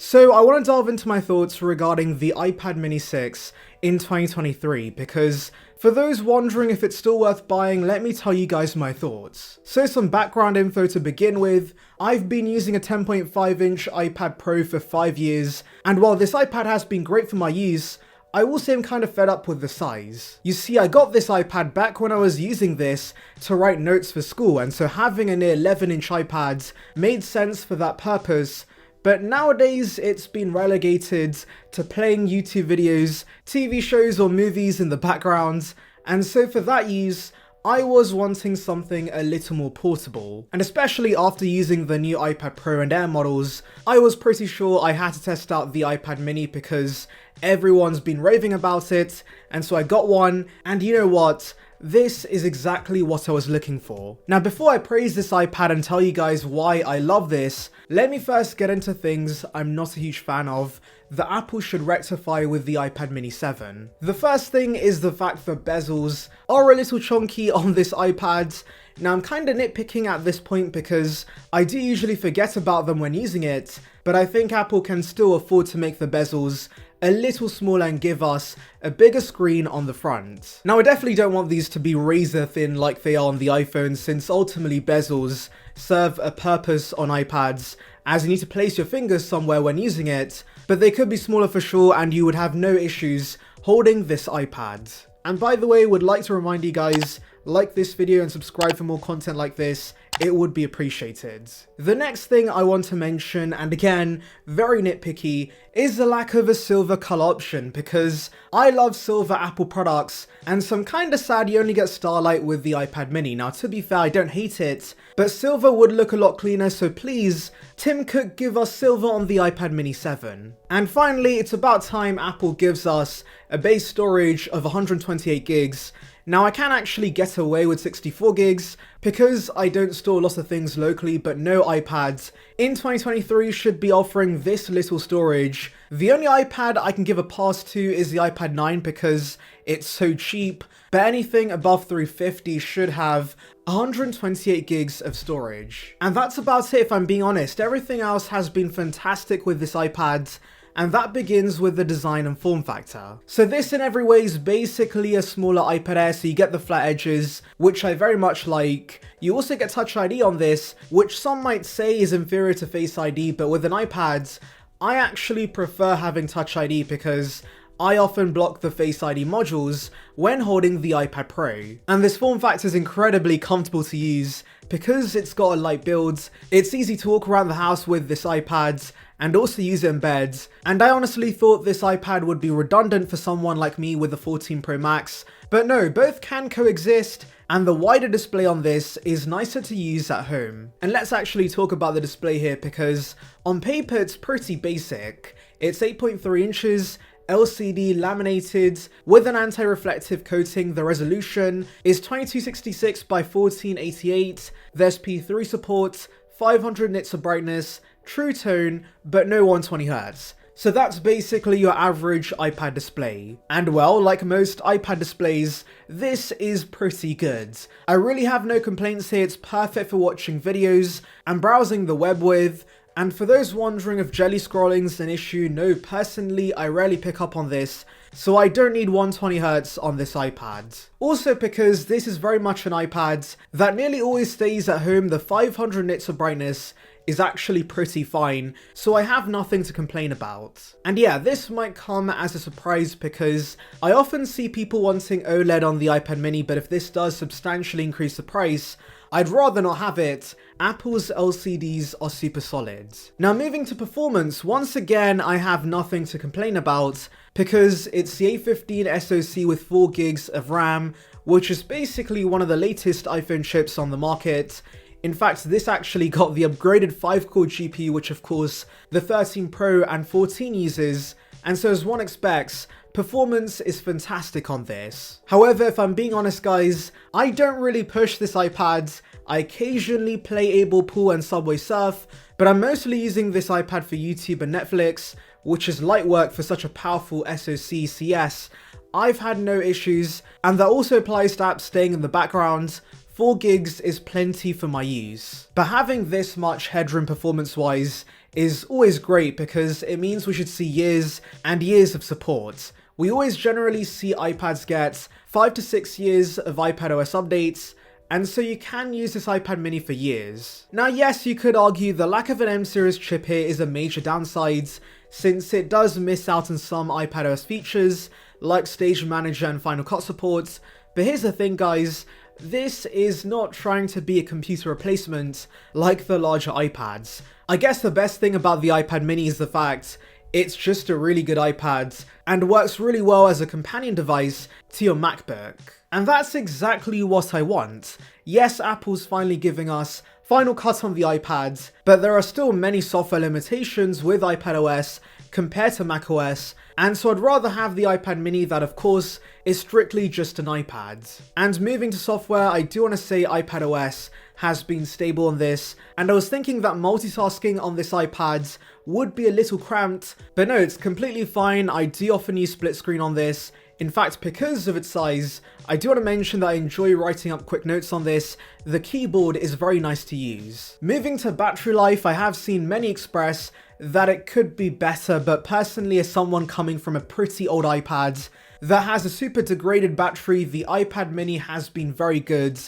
So I want to delve into my thoughts regarding the iPad mini 6 in 2023 because for those wondering if it's still worth buying, let me tell you guys my thoughts. So some background info to begin with, I've been using a 10.5-inch iPad Pro for 5 years, and while this iPad has been great for my use, I will say I'm kind of fed up with the size. You see, I got this iPad back when I was using this to write notes for school, and so having a near 11-inch iPad made sense for that purpose. But nowadays, it's been relegated to playing YouTube videos, TV shows or movies in the background, and so for that use, I was wanting something a little more portable. And especially after using the new iPad Pro and Air models, I was pretty sure I had to test out the iPad mini because everyone's been raving about it, and so I got one, and you know what? This is exactly what I was looking for. Now, before I praise this iPad and tell you guys why I love this, let me first get into things I'm not a huge fan of that Apple should rectify with the iPad mini 7. The first thing is the fact that bezels are a little chunky on this iPad. Now, I'm kinda nitpicking at this point because I do usually forget about them when using it, but I think Apple can still afford to make the bezels a little smaller and give us a bigger screen on the front. Now, I definitely don't want these to be razor thin like they are on the iPhone, since ultimately bezels serve a purpose on iPads, as you need to place your fingers somewhere when using it, but they could be smaller for sure and you would have no issues holding this iPad. And by the way, would like to remind you guys, like this video and subscribe for more content like this, it would be appreciated. The next thing I want to mention, and again, very nitpicky, is the lack of a silver color option, because I love silver Apple products, and so I'm kinda sad you only get Starlight with the iPad mini. Now, to be fair, I don't hate it, but silver would look a lot cleaner, so please, Tim Cook, give us silver on the iPad mini 7. And finally, it's about time Apple gives us a base storage of 128 gigs. Now, I can actually get away with 64 gigs because I don't store a lot of things locally, but no iPads in 2023 should be offering this little storage. The only iPad I can give a pass to is the iPad 9 because it's so cheap, but anything above 350 should have 128 gigs of storage. And that's about it if I'm being honest. Everything else has been fantastic with this iPad, and that begins with the design and form factor. So this in every way is basically a smaller iPad Air, so you get the flat edges, which I very much like. You also get Touch ID on this, which some might say is inferior to Face ID, but with an iPad, I actually prefer having Touch ID because I often block the Face ID modules when holding the iPad Pro. And this form factor is incredibly comfortable to use because it's got a light build, it's easy to walk around the house with this iPad, and also use it in bed. And I honestly thought this iPad would be redundant for someone like me with the 14 Pro Max, but no, both can coexist, and the wider display on this is nicer to use at home. And let's actually talk about the display here because on paper it's pretty basic. It's 8.3 inches, LCD laminated with an anti-reflective coating. The resolution is 2266 by 1488. There's P3 support, 500 nits of brightness, true tone, but no 120Hz. So that's basically your average iPad display. And well, like most iPad displays, this is pretty good. I really have no complaints here. It's perfect for watching videos and browsing the web with. And for those wondering if jelly scrolling is an issue, no, personally, I rarely pick up on this, so I don't need 120Hz on this iPad. Also because this is very much an iPad that nearly always stays at home, the 500 nits of brightness is actually pretty fine, so I have nothing to complain about. And yeah, this might come as a surprise because I often see people wanting OLED on the iPad mini, but if this does substantially increase the price, I'd rather not have it. Apple's LCDs are super solid. Now moving to performance, once again I have nothing to complain about because it's the A15 SoC with 4 gigs of RAM, which is basically one of the latest iPhone chips on the market. In fact, this actually got the upgraded 5-core GPU, which of course the 13 Pro and 14 uses, and so as one expects, performance is fantastic on this. However, if I'm being honest guys, I don't really push this iPad. I occasionally play Able Pool and Subway Surf, but I'm mostly using this iPad for YouTube and Netflix, which is light work for such a powerful SoC. So yes, I've had no issues, and that also applies to apps staying in the background. 4 gigs is plenty for my use. But having this much headroom performance-wise is always great because it means we should see years and years of support. We always generally see iPads get 5 to 6 years of iPadOS updates, and so you can use this iPad mini for years. Now yes, you could argue the lack of an M series chip here is a major downside, since it does miss out on some iPadOS features, like Stage Manager and Final Cut support, but here's the thing guys, this is not trying to be a computer replacement like the larger iPads. I guess the best thing about the iPad mini is the fact it's just a really good iPad and works really well as a companion device to your MacBook. And that's exactly what I want. Yes, Apple's finally giving us Final Cut on the iPad, but there are still many software limitations with iPadOS compared to macOS, and so I'd rather have the iPad mini that of course is strictly just an iPad. And moving to software, I do want to say iPadOS has been stable on this, and I was thinking that multitasking on this iPad would be a little cramped, but no, it's completely fine. I do often use split screen on this. In fact, because of its size, I do want to mention that I enjoy writing up quick notes on this. The keyboard is very nice to use. Moving to battery life, I have seen many express that it could be better, but personally as someone coming from a pretty old iPad that has a super degraded battery, the iPad mini has been very good.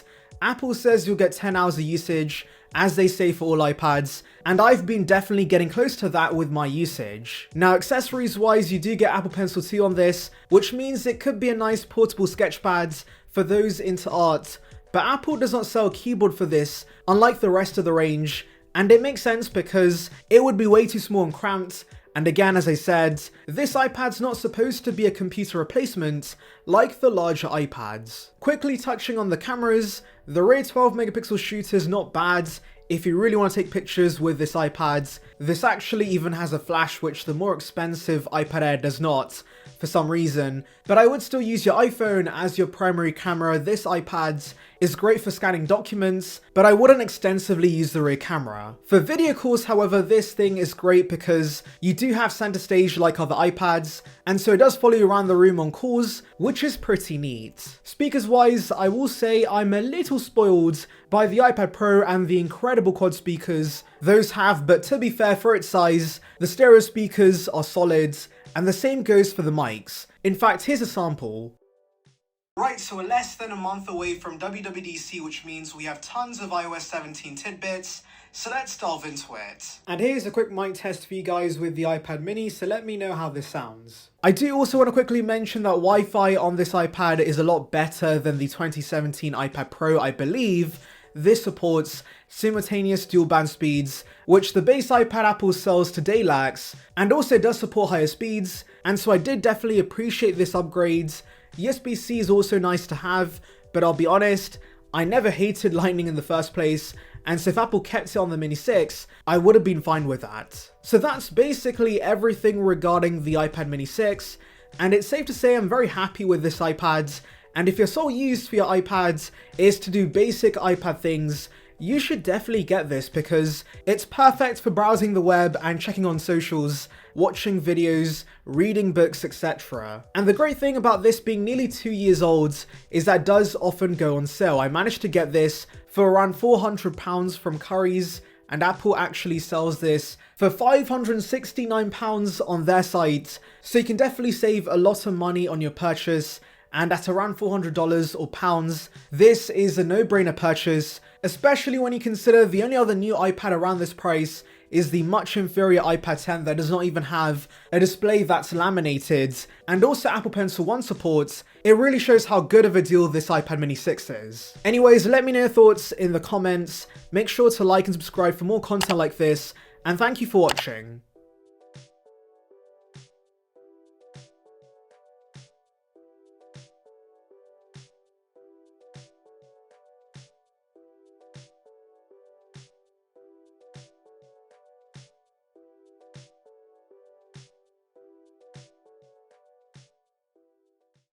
Apple says you'll get 10 hours of usage, as they say for all iPads, and I've been definitely getting close to that with my usage. Now accessories wise, you do get Apple Pencil 2 on this, which means it could be a nice portable sketchpad for those into art, but Apple does not sell a keyboard for this, unlike the rest of the range, and it makes sense because it would be way too small and cramped. And again, as I said, this iPad's not supposed to be a computer replacement like the larger iPads. Quickly touching on the cameras, the rear 12 megapixel shooter is not bad if you really want to take pictures with this iPad. This actually even has a flash, which the more expensive iPad Air does not for some reason, but I would still use your iPhone as your primary camera. This iPad is great for scanning documents, but I wouldn't extensively use the rear camera. For video calls, however, this thing is great because you do have center stage like other iPads, and so it does follow you around the room on calls, which is pretty neat. Speakers wise, I will say I'm a little spoiled by the iPad Pro and the incredible quad speakers those have, but to be fair, for its size, the stereo speakers are solid, and the same goes for the mics. In fact, here's a sample. Right, so we're less than a month away from WWDC, which means we have tons of iOS 17 tidbits, so let's delve into it. And here's a quick mic test for you guys with the iPad mini, so let me know how this sounds. I do also want to quickly mention that Wi-Fi on this iPad is a lot better than the 2017 iPad Pro, I believe. This supports simultaneous dual band speeds, which the base iPad Apple sells today lacks, and also does support higher speeds, and so I did definitely appreciate this upgrade. USB-C is also nice to have, but I'll be honest, I never hated Lightning in the first place, and so if Apple kept it on the Mini 6, I would have been fine with that. So that's basically everything regarding the iPad Mini 6, and it's safe to say I'm very happy with this iPad. And if your sole use for your iPads is to do basic iPad things, you should definitely get this because it's perfect for browsing the web and checking on socials, watching videos, reading books, etc. And the great thing about this being nearly 2 years old is that it does often go on sale. I managed to get this for around £400 from Currys, and Apple actually sells this for £569 on their site, so you can definitely save a lot of money on your purchase. And at around $400 or pounds, this is a no-brainer purchase, especially when you consider the only other new iPad around this price is the much inferior iPad 10 that does not even have a display that's laminated, and also Apple Pencil 1 support. It really shows how good of a deal this iPad Mini 6 is. Anyways, let me know your thoughts in the comments, make sure to like and subscribe for more content like this, and thank you for watching.